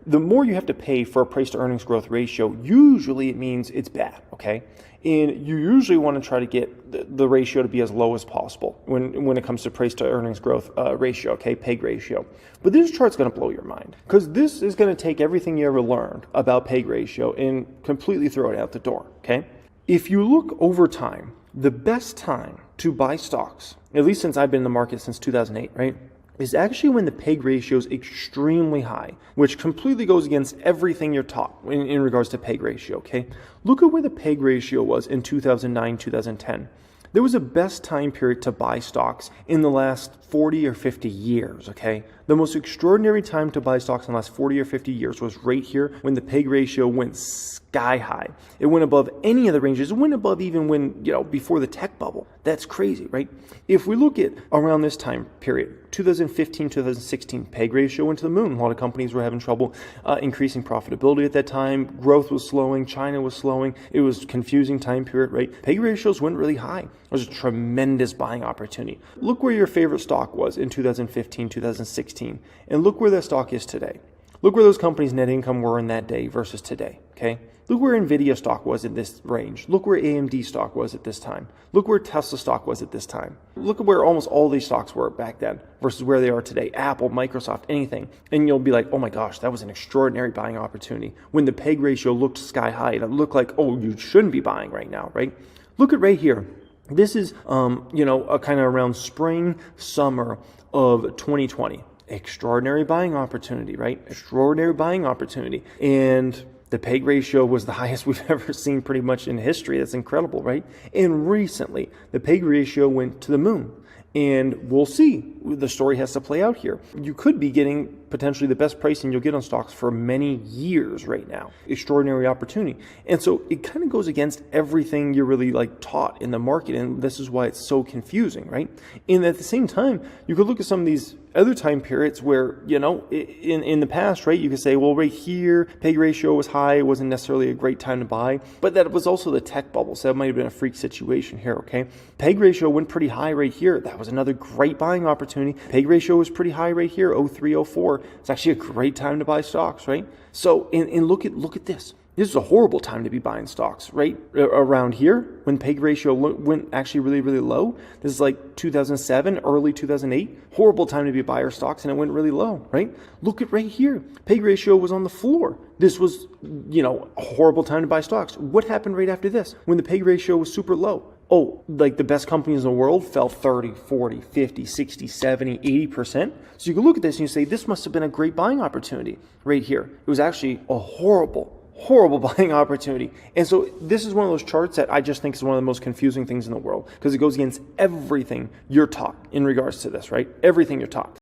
The more you have to pay for a price to earnings growth ratio, usually it means it's bad, okay? And you usually want to try to get the ratio to be as low as possible when it comes to price to earnings growth ratio, okay, PEG ratio. But this chart's going to blow your mind because this is going to take everything you ever learned about PEG ratio and completely throw it out the door, okay? If you look over time, the best time to buy stocks, at least since I've been in the market since 2008, right, is actually when the PEG ratio is extremely high, which completely goes against everything you're taught in regards to PEG ratio, okay? Look at where the PEG ratio was in 2009, 2010. There was a best time period to buy stocks in the last 40 or 50 years, okay? The most extraordinary time to buy stocks in the last 40 or 50 years was right here when the PEG ratio went sky high. It went above any of the ranges. It went above even when, before the tech bubble. That's crazy, right? If we look at around this time period, 2015, 2016, PEG ratio went to the moon. A lot of companies were having trouble increasing profitability at that time. Growth was slowing. China was slowing. It was a confusing time period, right? PEG ratios went really high. It was a tremendous buying opportunity. Look where your favorite stock was in 2015, 2016, and look where that stock is today. Look where those companies' net income were in that day versus today, okay? Look where NVIDIA stock was in this range. Look where AMD stock was at this time. Look where Tesla stock was at this time. Look at where almost all these stocks were back then versus where they are today. Apple, Microsoft, anything. And you'll be like, oh my gosh, that was an extraordinary buying opportunity. When the PEG ratio looked sky high, and it looked like, oh, you shouldn't be buying right now, right? Look at right here. This is, a kind of around spring, summer of 2020. Extraordinary buying opportunity, right? Extraordinary buying opportunity. And the PEG ratio was the highest we've ever seen pretty much in history. That's incredible, right? And recently, the PEG ratio went to the moon. And we'll see. The story has to play out here. You could be getting potentially the best pricing you'll get on stocks for many years right now. Extraordinary opportunity. And so it kind of goes against everything you're really taught in the market. And this is why it's so confusing, right? And at the same time, you could look at some of these other time periods where, in the past, right, you could say, well, right here, PEG ratio was high. It wasn't necessarily a great time to buy. But that was also the tech bubble. So that might have been a freak situation here, okay? PEG ratio went pretty high right here. That was another great buying opportunity. PEG ratio was pretty high right here, 03, 04. It's actually a great time to buy stocks, right? So, and look at this. This is a horrible time to be buying stocks, right? Around here, when PEG ratio went actually really, really low. This is like 2007, early 2008. Horrible time to be a buyer stocks, and it went really low, right? Look at right here. PEG ratio was on the floor. This was, a horrible time to buy stocks. What happened right after this? When the PEG ratio was super low. Oh, like the best companies in the world fell 30, 40, 50, 60, 70, 80%. So you can look at this and you say, this must have been a great buying opportunity right here. It was actually a horrible buying opportunity. And so this is one of those charts that I just think is one of the most confusing things in the world because it goes against everything you're taught in regards to this, right? Everything you're taught.